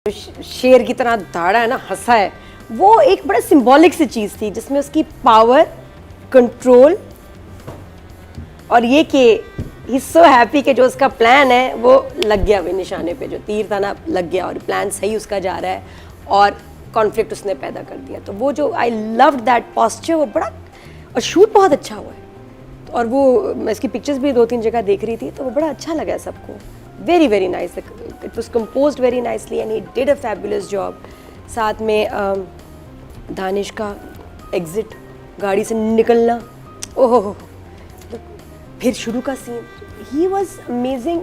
शेर की तरह दौड़ा है ना, हंसा है, वो एक बड़ा सिंबॉलिक सी चीज़ थी जिसमें उसकी पावर, कंट्रोल और ये कि ही सो हैप्पी कि जो उसका प्लान है वो लग गया, वही निशाने पे जो तीर था ना लग गया और प्लान सही उसका जा रहा है और कॉन्फ्लिक्ट उसने पैदा कर दिया। तो वो जो आई लव्ड दैट पोस्चर, वो बड़ा, और शूट बहुत अच्छा हुआ है। और वो मैं इसकी पिक्चर्स भी 2-3 जगह देख रही थी तो वो बड़ा अच्छा लगा सबको। Very very nice, it was composed very nicely and he did a fabulous job. साथ में दानिश का एग्जिट, गाड़ी से निकलना, ओह, फिर शुरू का scene, he was amazing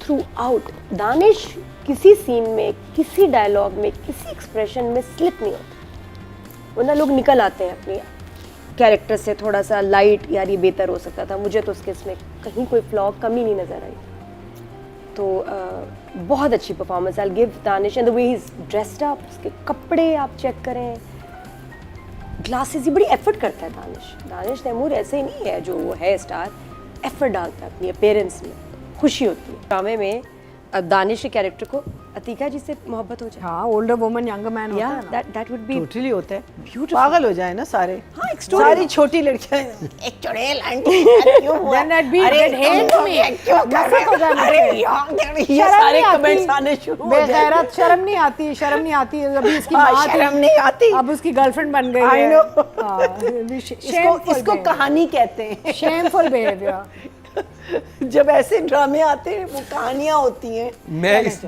throughout. Danish किसी सीन में, किसी डायलॉग में, किसी एक्सप्रेशन में स्लिप नहीं होता, वरना लोग निकल आते हैं अपनी कैरेक्टर से थोड़ा सा लाइट, यार ये बेहतर हो सकता था। मुझे तो उसके इसमें कहीं कोई फ्लॉ, कमी नहीं नज़र आई। तो बहुत अच्छी performance I give Danish, and the way he is dressed up, उसके कपड़े आप चेक करें, ग्लासेस, ये बड़ी एफर्ट करता है दानिश तैमूर ऐसे ही नहीं है जो वो है स्टार, एफर्ट डालता है अपनी अपीयरेंस में, खुशी होती है। ड्रामे में दानिश के कैरेक्टर को अतीका जी से मोहब्बत हो जाए, हाँ, ओल्डर वुमन यंगर मैन होता है ना, दैट वुड बी टोटली होता है, ब्यूटीफुल, पागल हो जाए ना सारे। हाँ, एक सारी छोटी लड़कियां एक चुड़ैल आंटी क्यों हुआ, Then that be अरे that hate me, क्यों कर रहे हो जाए अरे मुझसे। यार ये शर्म सारे नहीं आती, कमेंट्स आने शुरू हो बेगैरत, शर्म नहीं आती, शर्म नहीं आती। अभी इसकी हाँ, माँ थी, शर्म नहीं आती, अब उसकी गर्लफ्रेंड बन गई I है। know। इसको कहानी कहते हैं। Shameful behaviour. जब ऐसे ड्रामे आते हैं वो कहानियां होती हैं। मैं इस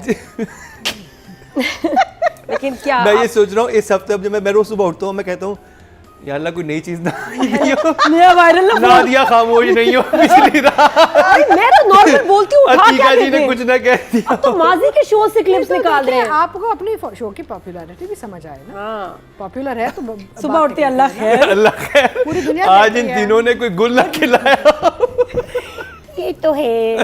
लेकिन क्या मैं ये सोच रहा हूँ इस हफ्ते अब जब मैं रोज सुबह उठता हूँ मैं कहता हूँ यार अल्लाह कोई नई चीज ना आई हो, नया वायरल ना दिया खामोश नहीं हो पिछली रात। मैं तो नॉर्मल बोलती हूँ, उठा अतीका क्या जी ने देते कुछ ना कह दिया। अब तो माजी के शो से क्लिप्स निकाल रहे हैं। आपको अपनी शो की पॉपुलैरिटी भी समझ आए ना, हाँ, पॉपुलर है तो सुबह उठते अल्लाह खैर, अल्लाह खैर, पूरी दुनिया आज कहती इन है। तीनों ने कोई गुल ना खिलाया। ये तो है,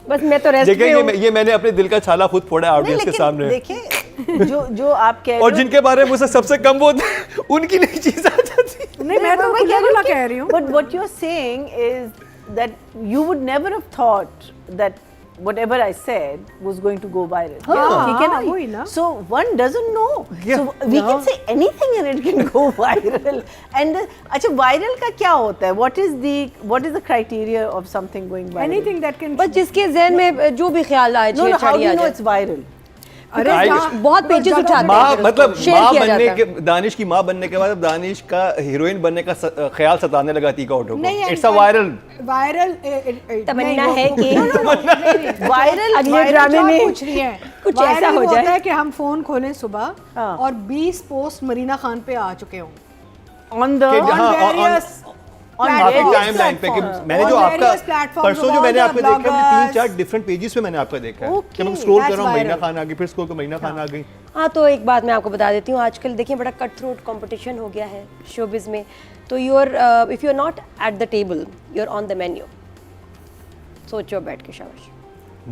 बस मैं तो रेस्ट देखिए पे हूँ। ये मैंने अपने दिल का छाला खुद फोड़ा ऑडियंस के सामने। देखिए जो आप कह रहे और हो, जिनके बारे में मुझसे सबसे कम बोलते हैं उनकी नई चीज आ जाती है। नहीं, मैं तो वही खुला कह रही हूँ। But what you're saying is that you would never have thought that whatever I said was going to go viral. हाँ, ठीक है ना? वही ना। So one doesn't know. Yeah. So we can say anything and it can go viral. And अच्छा, viral का क्या होता है? What is the criteria of something going viral? Anything that can बस जिसके जहन में जो भी ख्याल आए, No, no. How do छेड़छाड़ी uh you know जाए। it's viral? अरे I- जहाँ- बहुत पेजेस जगह- उठाते हैं। माँ मतलब शेयर माँ किया बनने जाता के, दानिश की माँ बनने के बाद अब दानिश का हीरोइन बनने का ख्याल सताने लगा अतीका ऑटो को। नहीं, इट्स अ वायरल वायरल तमन्ना है कि Viral अगले ड्रामे में कुछ नहीं है, कुछ Viral ऐसा हो वो जाए। होता है कि हम फोन खोलें सुबह हाँ। और 20 पोस्ट मरीना खान पे आ चुके हों on the कि- हाँ, on- various आपकी various टाइमलाइन पे कि platforms. मैंने On जो आपका various platforms परसों of जो all मैंने the आपका देखा bloggers. 3-4 डिफरेंट पेजेस पे मैंने आपका देखा है Okay, कि मैं स्क्रॉल कर that's रहा हूँ मरीना viral. खान आ गई, फिर स्क्रॉल कर मरीना खान आ गई। हाँ, तो एक बात मैं आपको बता देती हूँ, आजकल देखिए बड़ा कट थ्रोट कंपटीशन हो गया है शोबिज़ में। तो if you are not at the table, you are on the menu. सोचो बैठ के, शाबाश।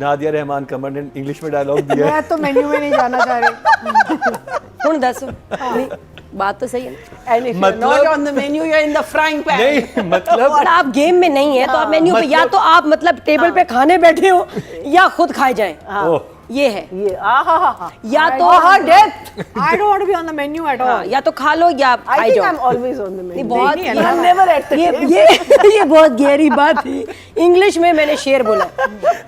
नादिया रहमान कमर ने इंग्लिश में डायलॉग दिया है। मैं तो मेन्यू में नहीं जाना चाह रही। हुण दस, नहीं, बात तो सही है ना। And if you're मतलब- not on the menu, you're in the frying pan. नहीं मतलब और आप गेम में नहीं है तो आप मेन्यू पे, या तो आप मतलब टेबल पे खाने बैठे हो या खुद खाए जाएं, ओह, ये है। ये आहा या तो depth. I don't want to be on the menu at हाँ, all. या तो खा लो या I खाई think जाओ। I'm always on the menu. बहुत नहीं, ये- I'm never at the table. ये बहुत गहरी बात थी। इंग्लिश में मैंने शेर बोला,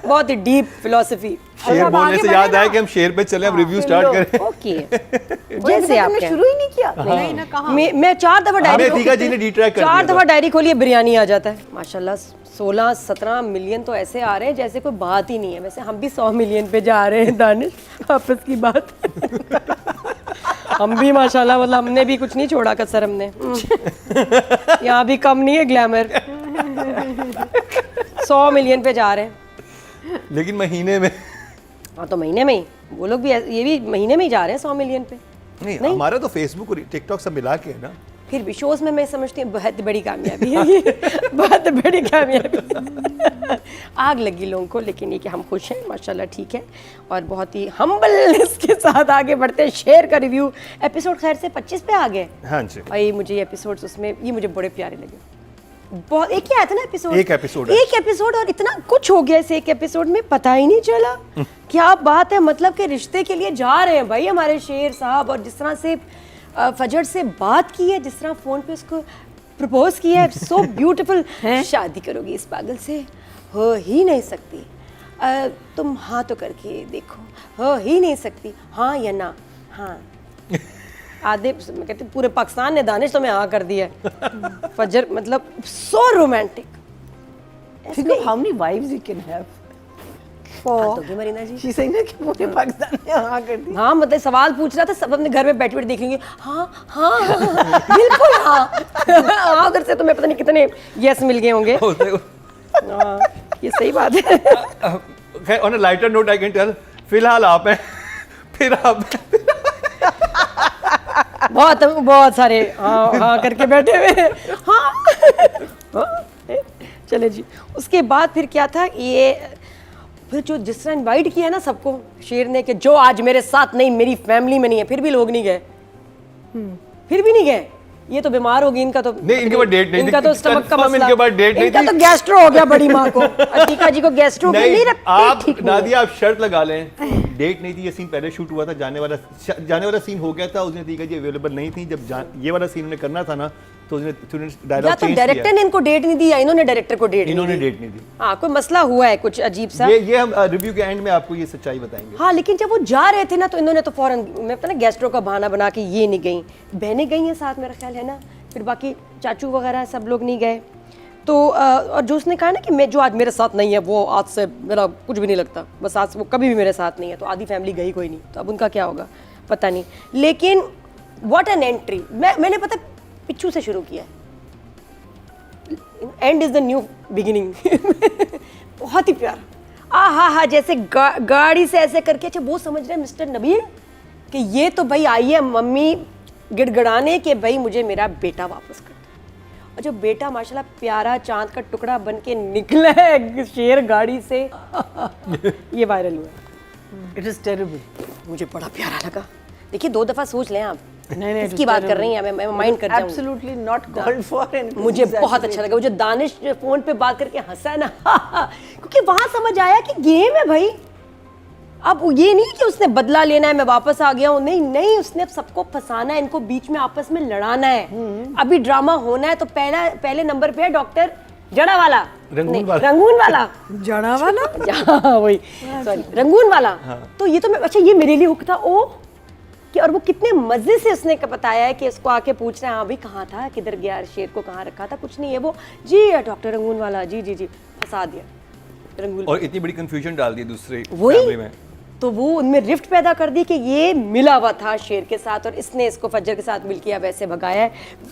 बहुत ही डीप फिलोसफी। शेर अब बोलने आगे से याद बढ़े आया ना। कि हम शेर पे चले, हम रिव्यू स्टार्ट करें। ओके, जैसे जैसे आप तुमने कहें। शुरू ही नहीं किया। नहीं ना, कहाँ? मैं 4 दफा डायरी हमें अतीका जी ने डिट्रैक्ट कर 4 दिया दफा डायरी खोलिए, बिरयानी आ जाता है माशाल्लाह। 16-17 मिलियन तो ऐसे आ रहे हैं जैसे कोई बात ही नहीं है। वैसे हम भी 100 मिलियन पे जा रहे हैं दानिश, आपस की बात। हम भी माशाल्लाह, मतलब हमने भी कुछ नहीं छोड़ा कसर हमने। यहाँ भी कम नहीं है ग्लैमर। 100 मिलियन पे जा रहे हैं। लेकिन महीने में हाँ, तो महीने में ही वो लोग भी, ये भी महीने में ही जा रहे हैं 100 मिलियन पे। नहीं, हमारा तो फेसबुक और टिकटॉक सब मिला के है ना। फिर भी शोज में मैं समझती हूँ बहुत बड़ी कामयाबी है ये, बहुत बड़ी कामयाबी। आग लगी लोगों को, लेकिन ये कि हम खुश हैं माशाल्लाह, ठीक है। और बहुत ही हम्बलनेस के साथ आगे बढ़ते हैं। शेयर का रिव्यू एपिसोड खैर से 25 पे आ गए। हाँ जी। और ये मुझे ये एपिसोड्स उसमें ये मुझे बड़े प्यारे लगे। बहुत एक ही आया था ना एपिसोड, एक एपिसोड है। एक एपिसोड और इतना कुछ हो गया इस एक एपिसोड में, पता ही नहीं चला। क्या बात है, मतलब कि रिश्ते के लिए जा रहे हैं भाई हमारे शेर साहब, और जिस तरह से फजर से बात की है, जिस तरह फोन पे उसको प्रपोज किया है, सो ब्यूटीफुल। शादी करोगी इस पागल से? हो ही नहीं सकती। तुम हाँ तो करके देखो, हो ही नहीं सकती। हाँ या ना? हाँ। आधे मैं कहती पूरे पाकिस्तान ने दानिश तो मैं हाँ कर दिया है। फजर मतलब so romantic. Think of how many wives you can have. तो मरीना जी She's saying that कि पूरे पाकिस्तान ने हाँ कर दी. हाँ मतलब सवाल पूछ रहा था, सब अपने घर में बैठे बैठे देख लेंगे। हाँ हाँ हाँ, बिल्कुल हाँ। हाँ उधर से तुम्हें पता नहीं कितने यस मिल गए होंगे। हाँ ये सही बात है। On a lighter note I can tell, फिलहाल आप हैं, फिर आप बहुत सारे हाँ हाँ करके बैठे हुए। हाँ हाँ, चले जी। उसके बाद फिर क्या था, ये फिर जो जिस तरह इनवाइट किया ना सबको शेर ने कि जो आज मेरे साथ नहीं, मेरी फैमिली में नहीं है, फिर भी लोग नहीं गए। फिर भी नहीं गए। ये तो बीमार होगी, इनका तो नहीं, इनके पास डेट नहीं थी। इनका तो स्टमक का confirm मसला, इनके पास डेट नहीं इनका थी। तो गैस्ट्रो हो गया बड़ी माँ को, अतीका जी को गैस्ट्रो नहीं, नहीं रखते, आप ठीक नहीं। नादिया आप शर्त लगा लें, डेट नहीं थी, ये सीन पहले शूट हुआ था, जाने वाला सीन हो गया था, उसने ठीक है जी अवेलेबल नहीं थी, जब ये वाला सीन उन्हें करना था ना तो उसने या डायलॉग तो चेंज डायरेक्टर किया। ने इनको डेट नहीं दी या इन्होंने डायरेक्टर को डेट इन्होंने नहीं दी। डेट नहीं दी। हाँ कोई मसला हुआ है कुछ अजीब सा। ये हम रिव्यू के एंड में आपको ये सच्चाई बताएंगे। हाँ लेकिन जब वो जा रहे थे ना तो इन्होंने तो फौरन मैं पता ना गैस्ट्रो का बहाना बना के ये नहीं गई, बहनें गई हैं साथ, मेरा ख्याल है ना, फिर बाकी चाचू वगैरह सब लोग नहीं गए। तो और जो उसने कहा ना कि मैं जो आज मेरे साथ नहीं है वो आज से मेरा कुछ भी नहीं लगता, बस आज वो कभी भी मेरे साथ नहीं है, तो आधी फैमिली गई कोई नहीं, तो अब उनका क्या होगा पता नहीं। लेकिन व्हाट एन एंट्री। मैंने पता पिच्छू से शुरू किया है, and is the new beginning. बहुत ही प्यारा। हाँ जैसे गाड़ी से ऐसे करके, अच्छा वो समझ रहे हैं मिस्टर नबील कि ये तो भाई आई है मम्मी गिड़गड़ाने के भाई मुझे मेरा बेटा वापस कर दो, और जो बेटा माशाल्लाह प्यारा चांद का टुकड़ा बन के निकला है शेर गाड़ी से। ये वायरल हुआ। It is terrible. मुझे बड़ा प्यारा लगा। देखिए 2 दफा सोच लें आप, नहीं, it इसकी was बात कर terrible. रही हैं, मैं माइंड कर जाऊंगी। Absolutely not called for. and मुझे बहुत अच्छा लगा वो जो दानिश फोन पे बात करके हंसा है ना, क्योंकि वहां समझ आया कि गेम है भाई। अब ये नहीं कि उसने बदला लेना है, मैं वापस आ गया हूँ, नहीं उसने अब सबको फंसाना है, इनको बीच में आपस में लड़ाना है। अभी ड्रामा होना है तो पहले नंबर पे है डॉक्टर जड़ा वाला, रंगून वाला। रंगून वाला, जड़ा वाला। हाँ वही, सॉरी रंगून वाला। तो ये तो मैं, अच्छा ये मेरे लिए हुक था ओ कि, और वो कितने मजे से उसने बताया है कि उसको आके पूछ रहे हैं हाँ भाई कहाँ था, किधर गया, शेर को कहाँ रखा था, कुछ नहीं है वो जी डॉक्टर रंगून वाला, जी फंसा दिया रंगून। और इतनी बड़ी कंफ्यूजन डाल दी दूसरे फैमिली में। तो वो उनमें रिफ्ट पैदा कर दी कि ये मिला हुआ था शेर के साथ और इसने इसको फज्जर के साथ मिलके अब ऐसे भगाया है।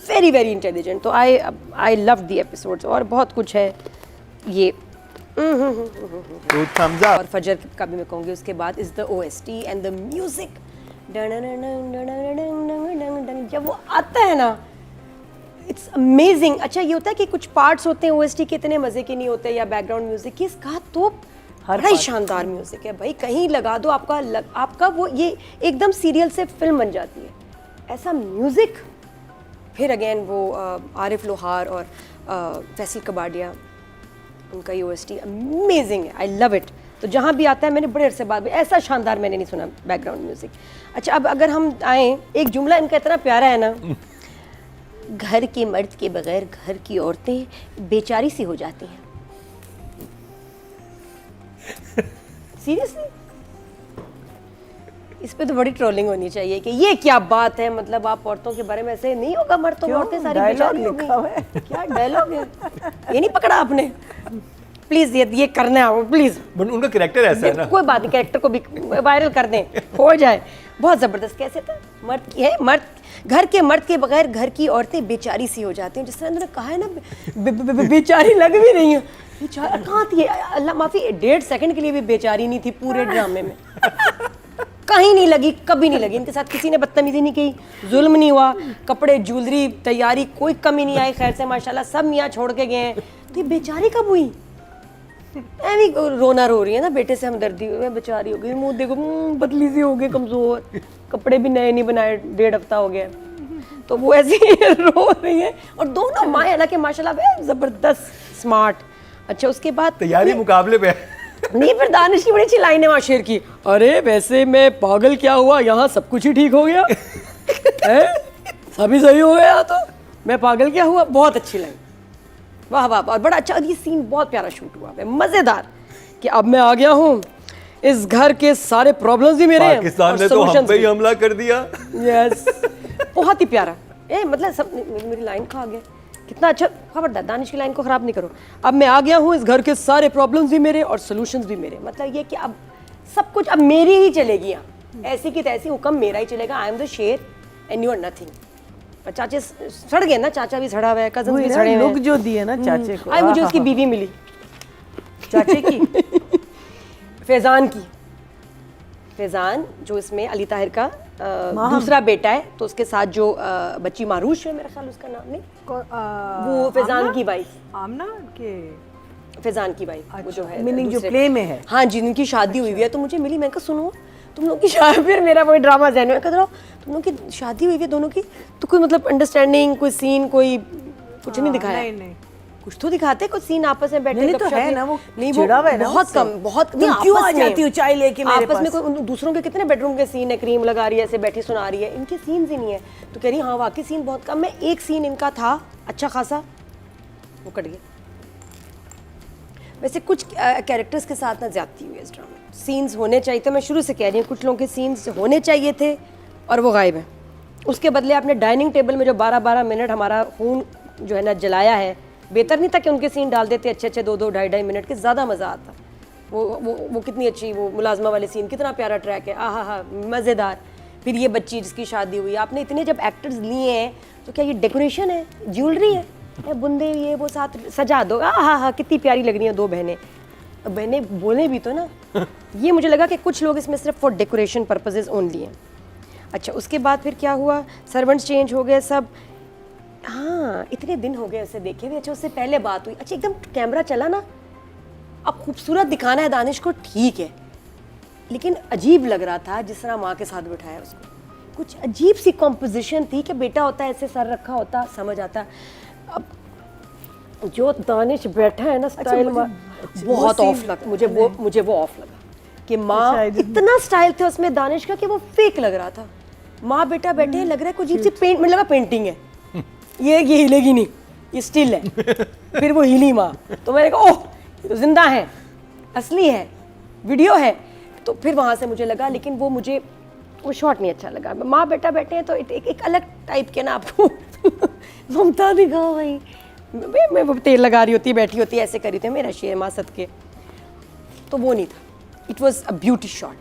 Very very intelligent. तो आई लव द एपिसोड्स और बहुत कुछ है ये। तो thumbs up। और फजर का भी मैं कहूँगी उसके बाद is the OST and the music. जब वो आता है ना इट्स अमेजिंग। अच्छा ये होता है कि कुछ पार्ट्स होते हैं OST के इतने मज़े के नहीं होते या बैकग्राउंड म्यूजिक की, इसका तो बड़ा ही शानदार म्यूजिक है भाई। कहीं लगा दो आपका वो ये एकदम सीरियल से फिल्म बन जाती है ऐसा म्यूजिक। फिर अगेन वो आरिफ लोहार और फैसल कबाडिया, उनका ये OST अमेजिंग है, आई लव इट। तो जहाँ भी आता है मैंने बड़े अरसे बाद ऐसा शानदार मैंने नहीं सुना बैकग्राउंड म्यूजिक। अच्छा अब अगर हम आए, एक जुमला इनका इतना प्यारा है ना, घर के मर्द के बगैर घर की औरतें बेचारी सी हो जाती हैं। सीरियसली इस पे तो बड़ी ट्रोलिंग होनी चाहिए कि ये क्या बात है, मतलब आप औरतों के बारे में ऐसे नहीं होगा, मर्द तो औरतें सारी बेचारी हो गई। क्या डायलॉग है ये, नहीं पकड़ा आपने? प्लीज ये करना है प्लीज। उनका कैरेक्टर ऐसा है ना। कोई बात नहीं, कैरेक्टर को भी वायरल कर दें, हो जाए। बहुत जबरदस्त। कैसे था, मर्द घर के मर्द के बगैर घर की औरतें बेचारी सी हो जाती हैं। जिस तरह उन्होंने कहा है ना, बेचारी लग भी नहीं है। बेचारी कहाँ थी, अल्लाह माफी, 1.5 सेकंड के लिए भी बेचारी नहीं थी पूरे ड्रामे में। कहीं नहीं लगी, कभी नहीं लगी। इनके साथ किसी ने बदतमीजी नहीं की, जुल्म नहीं हुआ, कपड़े ज्वेलरी तैयारी कोई कमी नहीं आई। खैर से माशाल्लाह सब मियाँ छोड़ के गए हैं। तो ये बेचारी कब हुई? ऐवी रोना रो रही है ना, बेटे से हमदर्दी हुई, बेचारी हो गई, मुंह देखो पतली सी हो गई, कमजोर, कपड़े भी नए नहीं बनाए, 1.5 हफ्ता हो गया। तो वो ऐसे ही रो रही है और दोनों माएँ, हालांकि माशाल्लाह वे ज़बरदस्त स्मार्ट। अच्छा उसके बाद तैयारी मुकाबले पे है। नहीं, फिर दानिश की बड़ी अच्छी लाइन है वहाँ शेर की, अरे वैसे मैं पागल क्या हुआ, यहाँ सब कुछ ही ठीक हो गया है, सभी सही हो गया, तो मैं पागल क्या हुआ। बहुत अच्छी लाइन, वाह वाह। और बड़ा अच्छा, ये सीन बहुत प्यारा शूट हुआ है, मज़ेदार, कि अब मैं आ गया हूँ, इस घर के सारे प्रॉब्लम्स भी मेरे हैं, पाकिस्तान ने तो हम पे ही हमला कर दिया। यस, बहुत ही प्यारा। मतलब सब मेरी लाइन खा गया, कितना अच्छा। खबरदार दानिश की लाइन को ख़राब नहीं करो। अब मैं आ गया हूँ, इस घर के सारे प्रॉब्लम्स भी मेरे और सॉल्यूशंस भी मेरे। मतलब ये कि अब सब कुछ अब मेरी ही चलेगी यहाँ, ऐसी की तैसी हुक्म मेरा ही चलेगा। आई एम द शेर एंड यू आर नथिंग। और चाचे सड़ गए ना, चाचा भी सड़ा हुआ है, कजन भी सड़े हुए लुक जो दिए ना चाचे को। हैं। मुझे उसकी बीवी मिली, चाचे की फैज़ान की। फैज़ान जो इसमें अली ताहिर का दूसरा बेटा है, तो उसके साथ जो बच्ची मारूश है, मेरा ख्याल उसका नाम नहीं, वो फैज़ान की वाइफ, आमना के फैज़ान की वाइफ, वो जो है मीनिंग जो दूसरे- प्ले में है। हाँ जी, जिनकी शादी हुई हुई है। तो मुझे मिली, मैंने कहा सुनो तुम लोग की शादी, फिर मेरा वही ड्रामा जहन में, कह रहा तुम लोग की शादी हुई है दोनों की, तो कोई मतलब अंडरस्टैंडिंग, कोई सीन, कोई कुछ नहीं दिखाया। नहीं नहीं कुछ तो दिखाते, कुछ सीन आपस में बैठे नहीं, तो गपशप है में। ना, वो नहीं, चिढ़ा हुआ है ना बहुत मुझसे। कम, बहुत तुम क्यों आ आपस में- जाती हो चाय लेके मेरे आपस में पास? कोई दूसरों के कितने बेडरूम के सीन है, क्रीम लगा रही है, ऐसे बैठी सुना रही है, इनके सीन्स ही नहीं है। तो कह रही हाँ वाकई सीन बहुत कम है। एक सीन इनका था अच्छा खासा, वो कट गया। वैसे कुछ कैरेक्टर्स के साथ ना ज्यादती हुई है इस ड्रामे में। सीन्स होने चाहिए थे, मैं शुरू से कह रही हूँ, कुछ लोगों के सीन्स होने चाहिए थे और वो गायब हैं। उसके बदले आपने डाइनिंग टेबल में जो 12-12 मिनट हमारा खून जो है ना जलाया है, बेहतर नहीं था कि उनके सीन डाल देते अच्छे 2-2, 2.5 मिनट के, ज़्यादा मज़ा आता। वो कितनी अच्छी, वो मुलाजमा वाले सीन, कितना प्यारा ट्रैक है, आहा हा, मज़ेदार। फिर ये बच्ची जिसकी शादी हुई, आपने इतने जब एक्टर्स लिए हैं तो क्या ये डेकोरेशन है, ज्वेलरी है, बुंदे ये वो साथ सजा दो, आहा हा, कितनी प्यारी लग रही हैं दो बहनें। बहनें बोले भी तो ना। ये मुझे लगा कि कुछ लोग इसमें सिर्फ फॉर डेकोरेशन पर्पसेस ओनली हैं। अच्छा उसके बाद फिर क्या हुआ, सर्वेंट्स चेंज हो गए सब। हाँ, इतने दिन हो गए उसे देखे हुए। अच्छा उससे पहले बात हुई, अच्छा एकदम कैमरा चला ना, अब खूबसूरत दिखाना है दानिश को, ठीक है, लेकिन अजीब लग रहा था जिस तरह माँ के साथ बिठाया उसको। कुछ अजीब सी कॉम्पोजिशन थी कि बेटा होता है ऐसे सर रखा होता, समझ आता। अब जो दानिश बैठा है ना स्टाइल में, बहुत ऑफ लगा मुझे वो ऑफ लगा कि माँ इतना स्टाइल थे उसमें दानिश का कि वो फेक लग रहा था। माँ बेटा बैठे हैं, लग रहा है कुछ अजीब सी पेंट, मतलब पेंटिंग है, ये हिलेगी नहीं, ये स्टिल है। फिर वो हिली माँ, तो मैंने कहा ओह ये तो जिंदा है, असली है, वीडियो है। तो फिर वहाँ से मुझे लगा, लेकिन वो शॉट नहीं अच्छा लगा। माँ बेटा बैठे हैं तो एक अलग टाइप के ना, आपको ममता दिखाओ भाई। मैं वो तेल लगा रही होती, बैठी होती, ऐसे करी थी मेरा शेर माँ सद के, तो वो नहीं था। It was a beauty shot.